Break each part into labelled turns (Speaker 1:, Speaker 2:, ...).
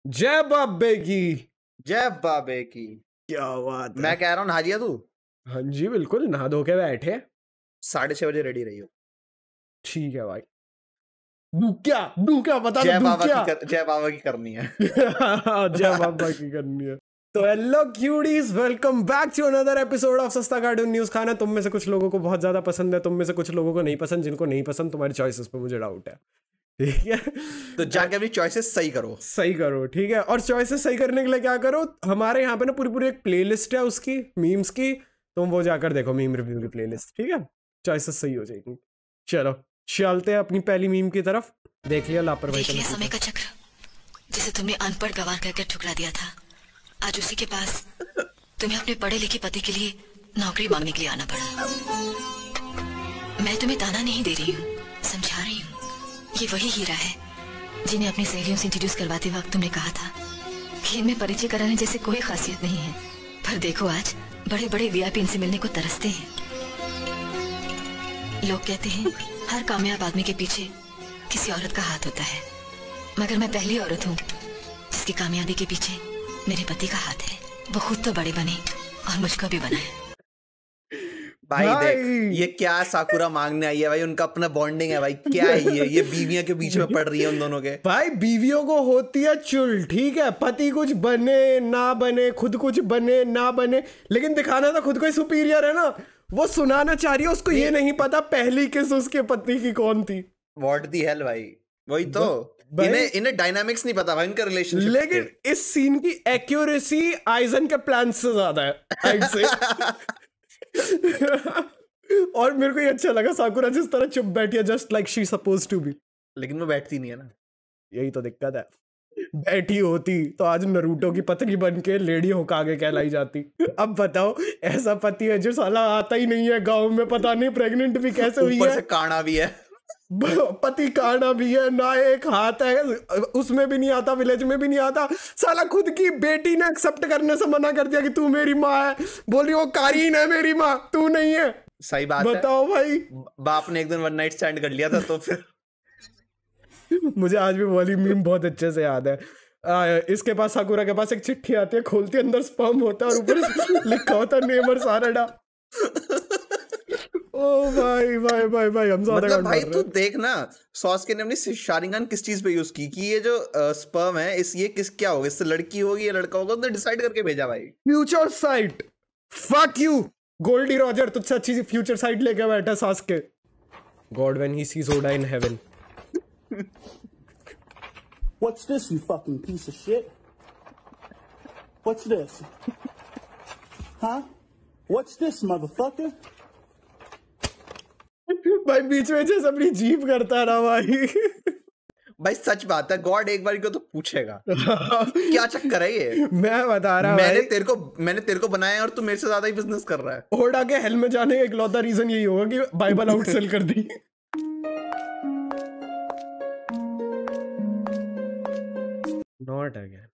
Speaker 1: जय बाबे की।
Speaker 2: जय बाबे की।
Speaker 1: क्या बात है।
Speaker 2: मैं कह रहा हूँ नहा लिया तू?
Speaker 1: हाँ जी बिल्कुल, नहा धो के बैठे।
Speaker 2: 6:30 बजे रेडी रही हो।
Speaker 1: ठीक है भाई। डू क्या बता
Speaker 2: जय
Speaker 1: दो,
Speaker 2: बाबा
Speaker 1: क्या
Speaker 2: जय बाबा की करनी है।
Speaker 1: जय बाबा की करनी है। तो hello cuties, welcome back to another episode of सस्ता कार्टून न्यूज खाना। तुम में से कुछ लोगों को बहुत ज्यादा पसंद है, तुम में से कुछ लोगों को नहीं पसंद। जिनको नहीं पसंद तुम्हारी चॉइसेस पे मुझे डाउट है, ठीक है?
Speaker 2: तो जाके अपनी चॉइसेस सही करो,
Speaker 1: सही करो, ठीक है? और चॉइसेस सही करने के लिए क्या करो, हमारे यहाँ पे ना पूरी पूरी एक प्लेलिस्ट है उसकी, मीम्स की। तुम वो जाकर देखो, मीम रिव्यू की प्लेलिस्ट, ठीक है? चॉइसेस सही हो जाएगी। चलो चलते हैं अपनी पहली मीम की तरफ। देख लिया लापरवाही
Speaker 3: देख लिया समय का चक्र, जिसे तुमने अनपढ़ गवार करके ठुकरा दिया था। आज उसी के पास तुम्हें अपने पढ़े लिखे पति के लिए नौकरी मांगने के लिए आना पड़ा। मैं तुम्हें ताना नहीं दे रही हूँ, समझा रही हूँ। ये वही हीरा है जिन्हें अपनी सहेलियों से इंट्रोड्यूस करवाते वक्त तुमने कहा था कि इनमें परिचय कराने जैसे कोई खासियत नहीं है। पर देखो आज बड़े बड़े वीआईपी इनसे मिलने को तरसते हैं। लोग कहते हैं हर कामयाब आदमी के पीछे किसी औरत का हाथ होता है, मगर मैं पहली औरत हूँ जिसकी कामयाबी के पीछे मेरे पति का हाथ है। वो खुद तो बड़े बने और मुझको भी बनाए।
Speaker 2: भाई देख ये क्या साकुरा मांगने आई है भाई, उनका अपना बॉन्डिंग है भाई। क्या है ये बीवियां के बीच में पड़ रही है उन दोनों के।
Speaker 1: भाई बीवियों को होती है चुल, ठीक है? पति कुछ बने ना बने, खुद कुछ बने ना बने, लेकिन दिखाना तो खुद को ही सुपीरियर है ना। वो सुनाना चाह रही है, उसको ये नहीं पता पहली किस उसके पति की कौन थी।
Speaker 2: व्हाट दी हेल भाई, वही तो इन्हें डायनामिक्स नहीं पता भाई इनका रिलेशनशिप।
Speaker 1: लेकिन इस सीन की एक्यूरेसी आइजन के प्लान से ज्यादा है, I'd say। और मेरे को ये अच्छा लगा, साकुरा जिस तरह चुप बैठी है, just like she supposed to be.
Speaker 2: लेकिन वो बैठती नहीं है ना,
Speaker 1: यही तो दिक्कत है। बैठी होती तो आज नरूटो की पत्नी बन के लेडी होकागे कहलाई जाती। अब बताओ, ऐसा पति है जो साला आता ही नहीं है गांव में, पता नहीं प्रेग्नेंट भी कैसे हुई है,
Speaker 2: ऊपर से काना भी है।
Speaker 1: पति काना भी है ना, एक हाथ है उसमें भी नहीं आता, विलेज में भी नहीं आता। साला खुद की बेटी ने एक्सेप्ट करने से मना कर दिया कि तू मेरी माँ है। बोल रही वो कारीन है मेरी माँ, तू नहीं है।
Speaker 2: सही बात
Speaker 1: बताओ
Speaker 2: है।
Speaker 1: भाई,
Speaker 2: बाप ने एक दिन वन नाइट स्टैंड कर लिया था तो फिर
Speaker 1: मुझे आज भी वाली मीम बहुत अच्छे से याद है। इसके पास, साकुरा के पास एक चिट्ठी आती है, खोलती है, अंदर स्पर्म होता है और ऊपर लिखा होता है नेवर साराडा। ओ भाई भाई भाई भाई, हम ज्यादा
Speaker 2: मतलब भाई तू देख ना, सॉस्के ने अपनी शारिंगन किस चीज पे यूज की कि ये जो स्पर्म है ये किस क्या होगा, इससे लड़की होगी या लड़का होगा, उसने डिसाइड करके भेजा भाई।
Speaker 1: Future sight, fuck you Gol D Roger, तुझसे अच्छी फ्यूचर साइट लेके बैठा Sasuke. God when he sees Oda in heaven.
Speaker 4: What's this, you fucking piece of shit? What's this? Huh? What's this, motherfucker?
Speaker 1: भाई बीच में जैसे अपनी जीप करता ना भाई।
Speaker 2: भाई सच बात है, गॉड एक बार को तो पूछेगा क्या चक्कर है ये।
Speaker 1: मैं बता रहा हूँ,
Speaker 2: मैंने तेरे को बनाया और तू मेरे से ज्यादा ही बिजनेस कर रहा है।
Speaker 1: ओडा के हेल में जाने का इकलौता रीजन यही होगा कि बाइबल आउटसेल कर दी। Not again.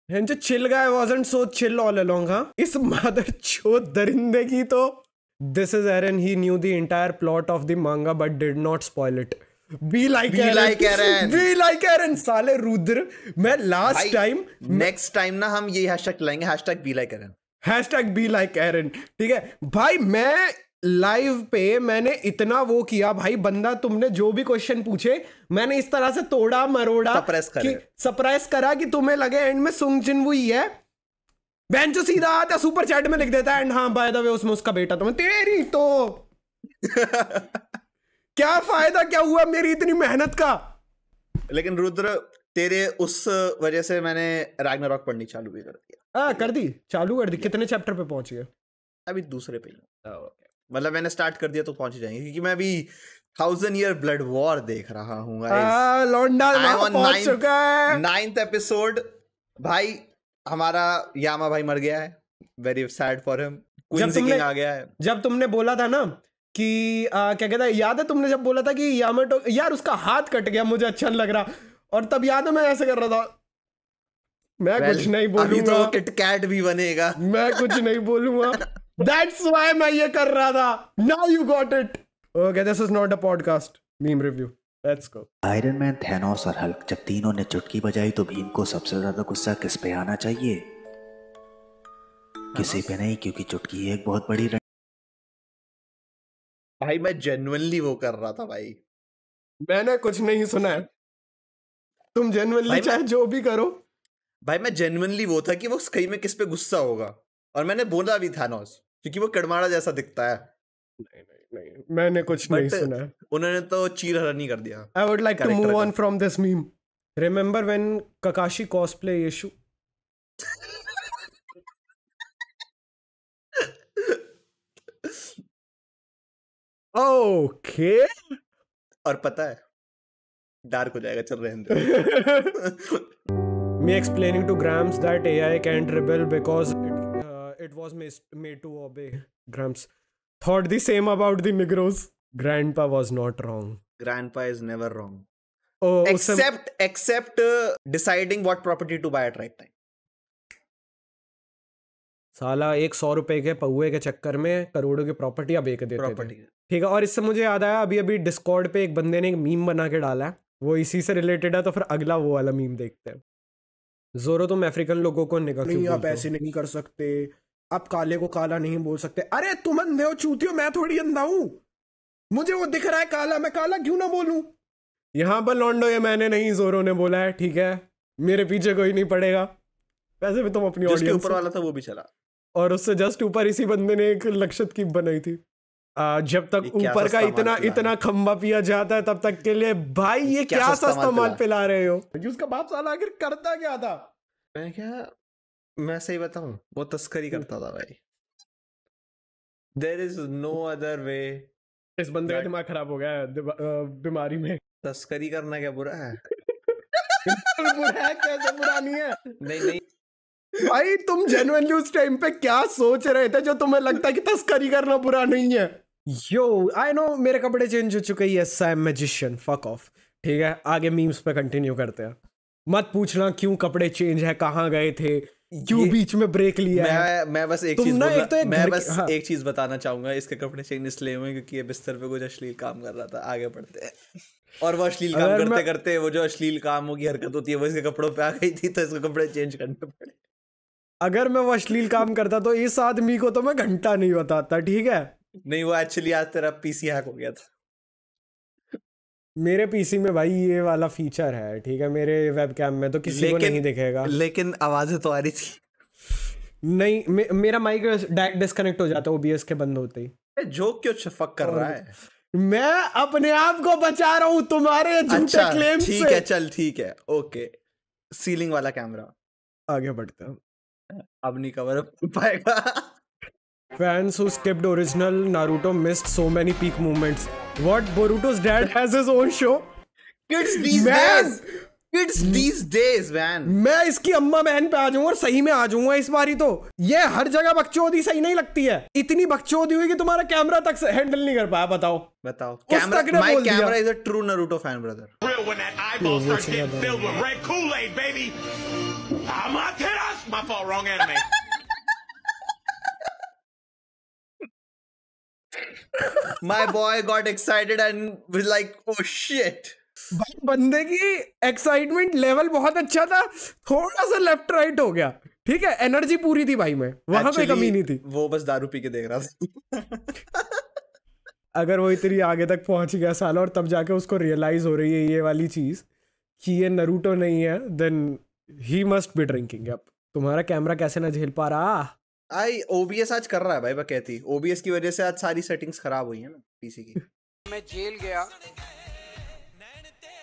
Speaker 1: And the chill guy wasn't so chill all along, huh? इस मदर चोद दरिंदे की तो this is Eren. He knew the entire plot of the manga but did not spoil it. Be like Eren. Be like Eren. साले रुद्र, मैं last time
Speaker 2: next time ना हम ये hashtag लाएंगे, hashtag be like Aaron.
Speaker 1: Hashtag be like Aaron, ठीक है भाई? मैं लाइव पे मैंने इतना वो किया भाई, बंदा तुमने जो भी क्वेश्चन पूछे मैंने इस तरह से तोड़ा मरोड़ा, सरप्राइज करा कि तुम्हें लगे एंड में सुंग जिनवुई है। बहन जो सीधा आता सुपर चैट में लिख देता है एंड हाँ बाय द वे उसमें उसका बेटा। तुम्हें तेरी तो क्या फायदा, क्या हुआ मेरी इतनी मेहनत का?
Speaker 2: लेकिन रुद्र तेरे उस वजह से मैंने रैग्नारॉक पढ़नी चालू भी कर दिया।
Speaker 1: कर दी, चालू कर दी। कितने चैप्टर पे पहुंच गए?
Speaker 2: अभी दूसरे पे ही। मतलब मैंने स्टार्ट कर दिया तो पहुंच जाएंगे, क्योंकि मैं अभी 1000 ईयर ब्लड वॉर देख रहा हूँ।
Speaker 1: पहुंच चुका है
Speaker 2: 9th एपिसोड। भाई हमारा यामा भाई मर गया है, very sad for him. Queens king आ गया है।
Speaker 1: जब तुमने बोला था ना कि क्या कहता है, याद है तुमने जब बोला था कि यामाटो यार उसका हाथ कट गया, मुझे अच्छा नहीं लग रहा, और तब याद है मैं ऐसे कर रहा था, मैं कुछ नहीं बोलूंगा।
Speaker 2: अभी तो किटकैट भी बनेगा,
Speaker 1: मैं कुछ नहीं बोलूंगा। That's why मैं ये कर रहा था। Now you got it. Okay, this is not a podcast. Meme review. Let's go.
Speaker 5: Iron man, Thanos और हल्क जब तीनों ने चुटकी बजाई तो भीम को सबसे ज्यादा गुस्सा किस पे आना चाहिए? किसी पे नहीं, क्योंकि चुटकी एक बहुत बड़ी
Speaker 2: भाई मैं जेन्युइनली वो कर रहा था भाई।
Speaker 1: मैंने कुछ नहीं सुना है, तुम जेन्युइनली चाहे जो भी करो।
Speaker 2: भाई मैं जेन्युइनली वो था कि वो कहीं में किस पे गुस्सा होगा, और मैंने बोला भी थैनोस क्योंकि वो कड़माड़ा जैसा दिखता है।
Speaker 1: नहीं, मैंने कुछ नहीं सुना है।
Speaker 2: उन्होंने तो चीर हरनी कर दिया।
Speaker 1: I would like to move on from this meme. Remember when Kakashi cosplay Yeshu? Okay.
Speaker 2: और पता है डार्क हो जाएगा, चल रहे हैं।
Speaker 1: Me explaining to Gramps that AI can't rebel because it was made to obey. Gramps thought the same about the Negros. Grandpa was not wrong.
Speaker 2: Grandpa is never wrong.
Speaker 1: Oh,
Speaker 2: except deciding what property to buy at right time.
Speaker 1: साला 100 रुपए के पौए के चक्कर में करोड़ों की प्रॉपर्टियां बेच देते थे। ठीक है, और इससे मुझे याद आया, अभी डिस्कॉर्ड पे एक बंदे ने एक मीम बना के डाला है, वो इसी से रिलेटेड है, तो फिर अगला वो वाला मीम देखते हैं। जोरो, तुम अफ्रीकन लोगों को निकाल नहीं, आप ऐसे नहीं कर सकते, आप काले को काला नहीं बोल सकते। अरे तुम अंधे हो चूतियो, मैं थोड़ी अंधा हूं, मुझे वो दिख रहा है काला, मैं काला क्यों ना बोलूं? यहाँ पर लॉन्डो ये मैंने नहीं, जोरो ने बोला है, ठीक है, मेरे पीछे कोई नहीं पड़ेगा। वैसे भी तुम अपनी ऑडियंस
Speaker 2: ऊपर वाला था वो भी चला,
Speaker 1: और उससे जस्ट ऊपर इसी बंदे ने एक लक्षित की बनाई थी। जब तक ऊपर का इतना खंबा पिया जाता है तब तक के लिए भाई ये क्या सस्ता माल पिला रहे हो। उसका बाप साला आखिर करता क्या था?
Speaker 2: मैं सही बताऊं, वो तस्करी करता था भाई। There is no other way।
Speaker 1: इस बंदे का दिमाग खराब हो गया है बीमारी में।
Speaker 2: तस्करी करना क्या बुरा है?
Speaker 1: बुरा है, कैसे बुरा नहीं है?
Speaker 2: नहीं
Speaker 1: भाई तुम जेन्युइनली उस टाइम पे क्या सोच रहे थे जो तुम्हें लगता है कि तस्करी करना बुरा नहीं है? यो आई नो, मेरे कपड़े चेंज हो चुके हैं, yes I am magician, fuck off. ठीक है, आगे मीम्स पे कंटिन्यू करते हैं। मत पूछना क्यों कपड़े चेंज है, कहाँ गए थे, क्यों बीच में ब्रेक लिया है।
Speaker 2: मैं बस एक चीज बताना चाहूंगा, इसके कपड़े चेंज इसलिए हुए क्योंकि ये बिस्तर पे कुछ अश्लील काम कर रहा था। आगे बढ़ते हैं। और वो अश्लील काम करते करते वो जो अश्लील कामों की हरकत होती है वो इसके कपड़ों पे आ गई थी, तो इसके कपड़े चेंज करने पड़े।
Speaker 1: अगर मैं वो अश्लील काम करता तो इस आदमी को तो मैं घंटा नहीं बताता, ठीक है?
Speaker 2: नहीं, वो एक्चुअली आज तेरा पीसी हैक हो गया था।
Speaker 1: मेरे पीसी में भाई ये वाला फीचर है, ठीक है, मेरे वेबकैम में तो किसी को नहीं दिखेगा,
Speaker 2: लेकिन आवाजें तो आ रही थी।
Speaker 1: नहीं, मेरा माइक डिस्कनेक्ट हो जाता है ओबीएस के बंद होते ही।
Speaker 2: जोक क्यों छफक कर रहा है?
Speaker 1: मैं अपने आप को बचा रहा हूं तुम्हारे झूठे क्लेम से।
Speaker 2: ठीक है, चल ठीक है, ओके। सीलिंग वाला कैमरा,
Speaker 1: आगे बढ़ते हैं।
Speaker 2: अब नहीं कवर पाएगा।
Speaker 1: Fans who skipped original Naruto missed so many peak moments. What? Boruto's dad has his own show?
Speaker 2: Kids these days. Kids these days, man.
Speaker 1: मैं इसकी अम्मा बहन पे आ जाऊंगा और सही में आ जाऊंगा इस बारी तो। ये हर जगह बकचोदी सही नहीं लगती है। इतनी बकचोदी हुई कि तुम्हारा कैमरा तक हैंडल नहीं कर पाया। बताओ।
Speaker 2: My camera is a true Naruto fan, brother.
Speaker 6: Real when that eyeball starts getting filled with red Kool-Aid, baby. My fault, wrong anime.
Speaker 2: My boy got excited and was like, oh shit.
Speaker 1: भाई बंदे की excitement level बहुत अच्छा था, थोड़ा सा left right हो गया, ठीक है, एनर्जी पूरी थी भाई में, वहां पे कमी नहीं थी।
Speaker 2: वो बस दारू पी के देख रहा था।
Speaker 1: अगर वो इतनी आगे तक पहुंच गया साला और तब जाके उसको रियलाइज हो रही है ये वाली चीज कि ये नरूटो नहीं है, then he must be drinking. अब तुम्हारा कैमरा कैसे ना झेल पा रहा?
Speaker 2: ओबीएस आज कर रहा है भाई, बकैती। ओबीएस की वजह से आज सारी सेटिंग्स खराब हुई है ना पीसी की।
Speaker 7: मैं जेल गया,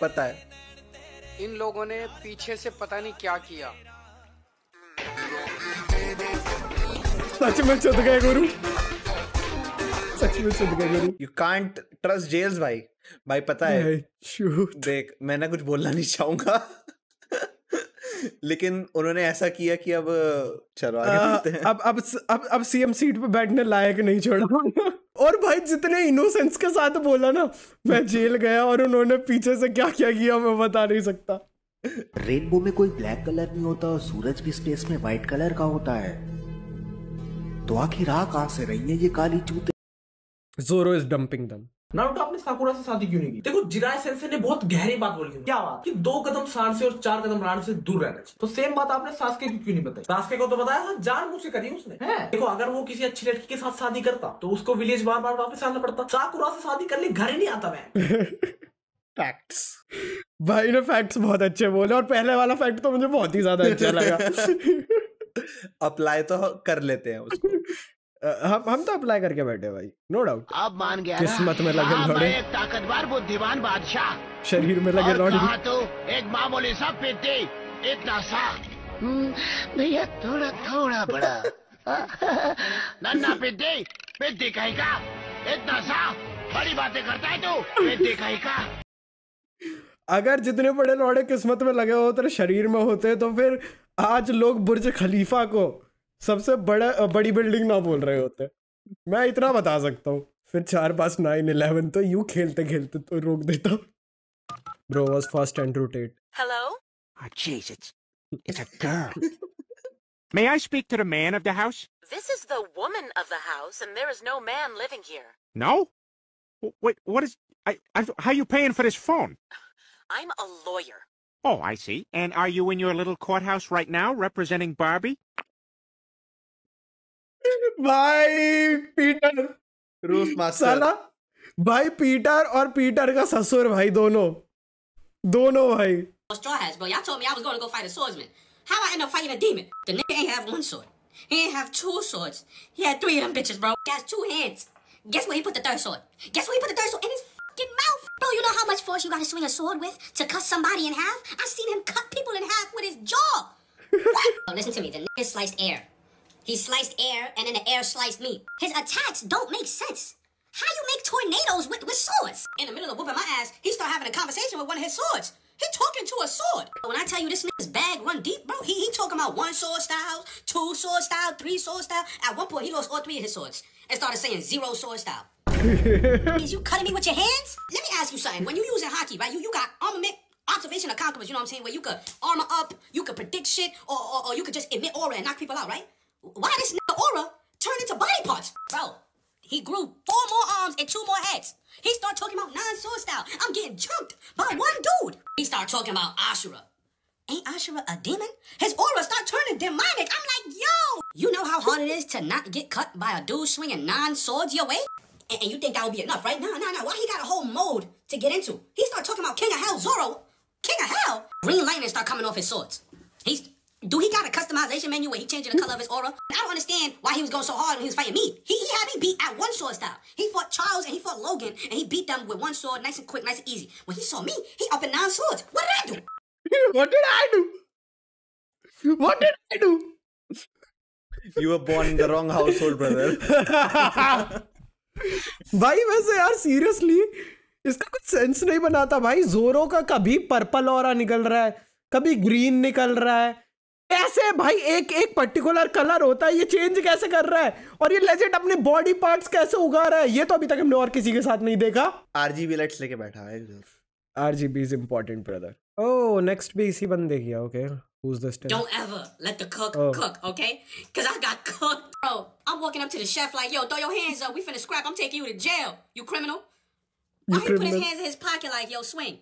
Speaker 2: पता है
Speaker 7: इन लोगों ने पीछे से पता नहीं क्या किया।
Speaker 1: सच में चुद गए गुरु, सच में चुद गए गुरु।
Speaker 2: यू कांट ट्रस्ट जेल्स भाई। भाई पता है, देख मैं ना कुछ बोलना नहीं चाहूंगा लेकिन उन्होंने ऐसा किया कि अब चलो आगे बढ़ते हैं।
Speaker 1: अब सीएम सीट पे बैठने लायक नहीं छोड़ा। और भाई जितने इनोसेंस के साथ बोला ना, मैं जेल गया और उन्होंने पीछे से क्या क्या किया मैं बता नहीं सकता।
Speaker 5: रेनबो में कोई ब्लैक कलर नहीं होता और सूरज भी स्पेस में व्हाइट कलर का होता है, तो आखिर आ कहां से रही है ये काली चूते?
Speaker 1: जोरो इज डंपिंग देम।
Speaker 8: नारुतो आपने साकुरा से शादी क्यों नहीं की? देखो जिराय सेंसेई ने बहुत गहरी बात बोली थी। क्या बात? कि 2 कदम सांड से और 4 कदम राण से दूर रहना चाहिए। तो सेम बात आपने सास्के की क्यों नहीं बताई? सास्के को तो बताया था, जानबूझ के करी उसने। देखो अगर वो किसी अच्छी लड़की के साथ शादी करता तो उसको विलेज बार बार वापस आना पड़ता। साकुरा से शादी कर ली, घर ही नहीं आता मैं।
Speaker 1: फैक्ट्स भाई ने फैक्ट्स बहुत अच्छे बोले, और पहले वाला फैक्ट तो मुझे बहुत ही ज्यादा अच्छा लगा।
Speaker 2: अप्लाई तो कर लेते हैं उसको।
Speaker 1: हम तो अप्लाई करके बैठे भाई, नो डाउट।
Speaker 9: अब मान गया
Speaker 1: किस्मत में लगे लौड़े,
Speaker 9: एक ताकतवर बुद्धिमान बादशाह,
Speaker 1: शरीर में लगे लौड़े।
Speaker 9: तो एक मामूली सा पिट्टी, इतना सा भैया, थोड़ा थोड़ा बड़ा नन्ना पिट्टी, पिट्टी कहीं का, इतना सा बड़ी बातें करता है तू, पिट्टी कहीं का।
Speaker 1: अगर जितने बड़े लौड़े किस्मत में लगे होते शरीर में होते तो फिर आज लोग बुर्ज खलीफा को सबसे बड़ी बिल्डिंग ना बोल रहे होते। मैं इतना बता सकता हूँ। फिर 4 9/11 तो यूं खेलते खेलते तो रोक देता। Bro was fast and rotate.
Speaker 10: Hello? Oh, jeez, it's a girl. May I speak to the man of the house?
Speaker 11: This is the woman of the house, and there is no man living here.
Speaker 10: No? What is... how are you paying for this phone?
Speaker 11: I'm a lawyer.
Speaker 10: Oh, I see. And are you in your little courthouse right now, representing Barbie?
Speaker 1: भाई Peter
Speaker 2: रूस master
Speaker 1: साला, भाई Peter और Peter का ससुर भाई, दोनों भाई।
Speaker 12: Straw Hats, bro. Y'all told me I was going to go fight a swordsman. How I end up fighting a demon? The nigga ain't have 1 sword. He ain't have 2 swords. He had 3 of them bitches, bro. He has 2 hands. Guess where he put the 3rd sword? Guess where he put the 3rd sword? In his fucking mouth. Bro, you know how much force you gotta swing a sword with to cut somebody in half? I seen him cut people in half with his jaw. Oh, listen to me. The nigga sliced air. He sliced air, and then the air sliced me. His attacks don't make sense. How you make tornadoes with swords? In the middle of whooping my ass, he start having a conversation with one of his swords. He talking to a sword. When I tell you this nigga's bag run deep, bro, he talking about 1 sword style, 2 sword style, 3 sword style. At one point, he lost all 3 of his swords and started saying 0 sword style. Is you cutting me with your hands? Let me ask you something. When you using hockey, right? You got armament, observation of conquerors, you know what I'm saying? Where you could armor up, you could predict shit, or you could just emit aura and knock people out, right? Why this nigga aura turned into body parts? Bro, he grew 4 more arms and 2 more heads. He started talking about 9 sword style. I'm getting jumped by 1 dude. He started talking about Ashura. Ain't Ashura a demon? His aura started turning demonic. I'm like, yo! You know how hard it is to not get cut by a dude swinging 9 swords your way? And you think that would be enough, right? No. Why he got a whole mode to get into? He started talking about King of Hell, Zoro. King of Hell? Green lightning start coming off his swords. Do he got a customization menu where he changing the color of his aura? I don't understand why he was going so hard when he was fighting me. He had me beat at 1 sword style. He fought Charles and he fought Logan, and he beat them with 1 sword, nice and quick, nice and easy. When he saw me, he up in 9 swords. What did I do?
Speaker 1: What did I do?
Speaker 2: You were born in the wrong household, brother.
Speaker 1: भाई वैसे यार seriously इसका कुछ sense नहीं बनाता भाई। जोरो का कभी पर्पल ऑरा निकल रहा है, कभी ग्रीन निकल रहा है। कैसे भाई एक पर्टिकुलर कलर होता है, ये चेंज कैसे कर रहा है? और ये लेजेंड अपने बॉडी पार्ट्स कैसे उगा रहा है? ये तो अभी तक हमने और किसी के साथ नहीं देखा।
Speaker 2: आरजीबी लाइट्स लेके बैठा है।
Speaker 1: RGB is important brother. Oh next भी इसी बंदे की है। Okay who's this?
Speaker 12: Don't ever let the cook cook, okay? Cause I got cooked, bro. I'm walking up to the chef like, yo, throw your hands up. We finna scrap. I'm taking you to jail. You criminal? Why he put his hands in his pocket like, yo, swing?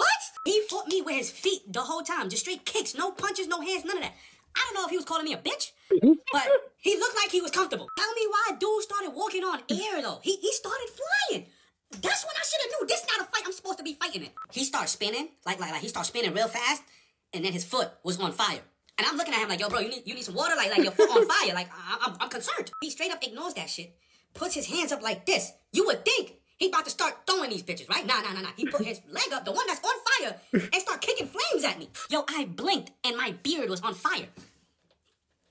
Speaker 12: What? He fought me with his feet the whole time. Just straight kicks. No punches, no hands, none of that. I don't know if he was calling me a bitch, but he looked like he was comfortable. Tell me why dude started walking on air, though. He started flying. That's when I should have knew. This not a fight. I'm supposed to be fighting it. He started spinning. Like he started spinning real fast, and then his foot was on fire. And I'm looking at him like, yo, bro, you need some water? Like your foot on fire. Like, I'm concerned. He straight up ignores that shit. Puts his hands up like this. You would think he about to start throwing these bitches, right? Nah. He put his leg up, the one that's on fire, and start kicking flames at me. Yo, I blinked, and my beard was on fire.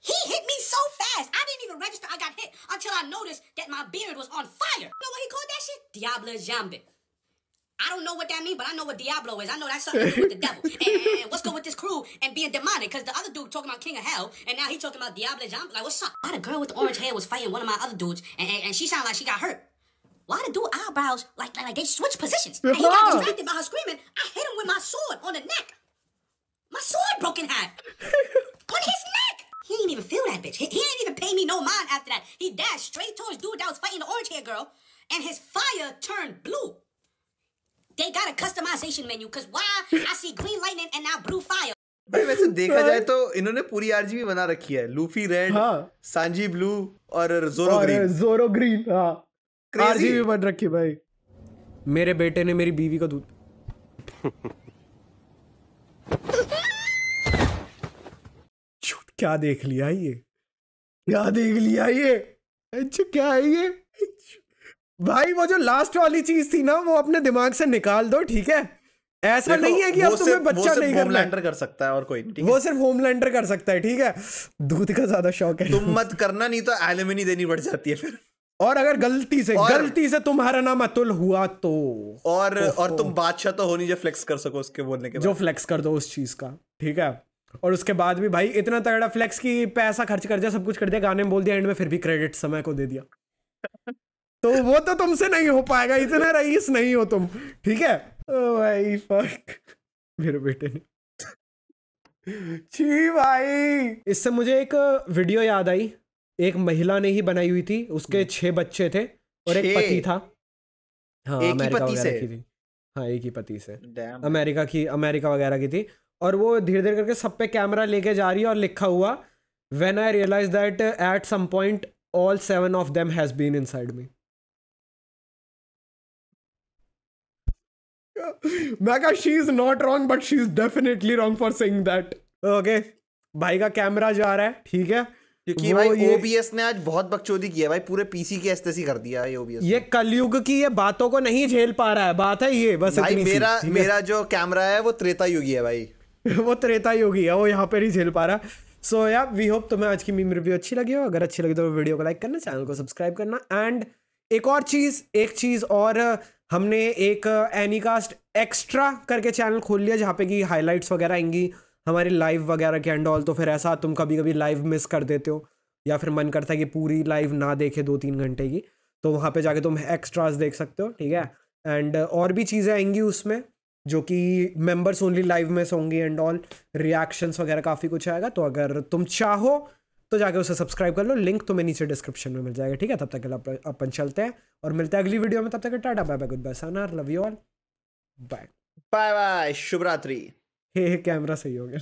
Speaker 12: He hit me so fast, I didn't even register I got hit until I noticed that my beard was on fire. You know what he called that shit? Diablo Jambe. I don't know what that means, but I know what Diablo is. I know that's something to do with the devil. And what's good with this crew and being demonic? Because the other dude talking about King of Hell, and now he talking about Diablo Jambe. Like, what's up? Why the girl with the orange hair was fighting one of my other dudes, and she sounded like she got hurt? Why the dude eyebrows like they switch positions? And he got distracted by her screaming. I hit him with my sword on the neck. My sword broke in half. On his neck. He didn't even feel that bitch. He didn't even pay me no mind after that. He dashed straight towards dude that was fighting the orange hair girl. and his fire turned blue. They got a customization menu because why I see green lightning and now blue fire.
Speaker 2: भाई वैसे देखा जाए तो इन्होंने पूरी RGB बना रखी है, लूफी रेड, सांजी ब्लू और जोरो ग्रीन।
Speaker 1: हाँ आरजीबी बन रखी है भाई। मेरे बेटे ने मेरी बीवी का दूध क्या देख लिया ये, क्या देख लिया ये, अच्छा क्या है ये भाई। वो जो लास्ट वाली चीज थी ना वो अपने दिमाग से निकाल दो, ठीक है। ऐसा नहीं है कि अब तुम्हें बच्चा नहीं करना,
Speaker 2: होमलैंडर कर सकता है और कोई नहीं,
Speaker 1: वो सिर्फ होमलैंडर कर सकता है, ठीक है। दूध का ज्यादा शौक है,
Speaker 2: तुम मत करना नहीं तो एलिमनी देनी पड़ जाती है फिर।
Speaker 1: और अगर गलती से तुम्हारा नाम अतुल हुआ तो
Speaker 2: और तुम बादशाह तो हो नहीं जो फ्लेक्स कर सको उसके बोलने के बाद,
Speaker 1: जो फ्लेक्स कर दो उस चीज का, ठीक है। और उसके बाद भी भाई इतना तगड़ा फ्लेक्स की पैसा खर्च कर दिया, सब कुछ कर दिया, गाने में बोल दिया, एंड में फिर भी क्रेडिट समय को दे दिया तो वो तो तुमसे नहीं हो पाएगा, इतने रईस नहीं हो तुम, ठीक है। ओ भाई फक मेरे बेटे ने छी भाई। इससे मुझे एक वीडियो याद आई, एक महिला ने ही बनाई हुई थी, उसके 6 बच्चे थे और एक पति था। हाँ
Speaker 2: एक ही पति से,
Speaker 1: हाँ एक ही पति से, अमेरिका वगैरह की थी। और वो धीरे धीरे करके सब पे कैमरा लेके जा रही है और लिखा हुआ when I realize that at some point all 7 of them has been inside me. मैं कहा she is not wrong but she is definitely wrong for saying that. Okay भाई का कैमरा जा रहा है, ठीक है,
Speaker 2: क्योंकि भाई ओबीएस ने आज बहुत बकचोदी की है भाई, पूरे पीसी की एस्थेसी कर दिया है ओबीएस।
Speaker 1: ये कलयुग की ये बातों को नहीं झेल पा रहा है, बात है ये बस
Speaker 2: भाई। मेरा जो कैमरा है वो त्रेता युगी है भाई
Speaker 1: वो त्रेता युगी है, वो यहाँ पे नहीं झेल पा रहा। सो या वी होप तुम्हें आज की मीम रिव्यू अच्छी लगी हो। अगर अच्छी लगी तो वीडियो को लाइक करना, चैनल को सब्सक्राइब करना। एंड एक चीज और हमने एक एनीकास्ट एक्स्ट्रा करके चैनल खोल लिया जहाँ पे कि हाईलाइट्स वगैरह आएंगी हमारी लाइव वगैरह के एंड ऑल। तो फिर ऐसा तुम कभी कभी लाइव मिस कर देते हो या फिर मन करता है कि पूरी लाइव ना देखे 2-3 घंटे की, तो वहाँ पे जाके तुम एक्स्ट्रास देख सकते हो, ठीक है। एंड और भी चीज़ें आएंगी उसमें जो कि मेंबर्स ओनली लाइव में होंगी एंड ऑल, रिएक्शंस वगैरह काफ़ी कुछ आएगा। तो अगर तुम चाहो तो जाके उसे सब्सक्राइब कर लो, लिंक तुम्हें नीचे डिस्क्रिप्शन में मिल जाएगा, ठीक है। तब तक के लिए अपन चलते हैं और मिलते हैं अगली वीडियो में। तब तक tata bye bye good bye सानार, love you all, bye
Speaker 2: bye bye, शुभ रात्रि।
Speaker 1: हे कैमरा सही हो गया।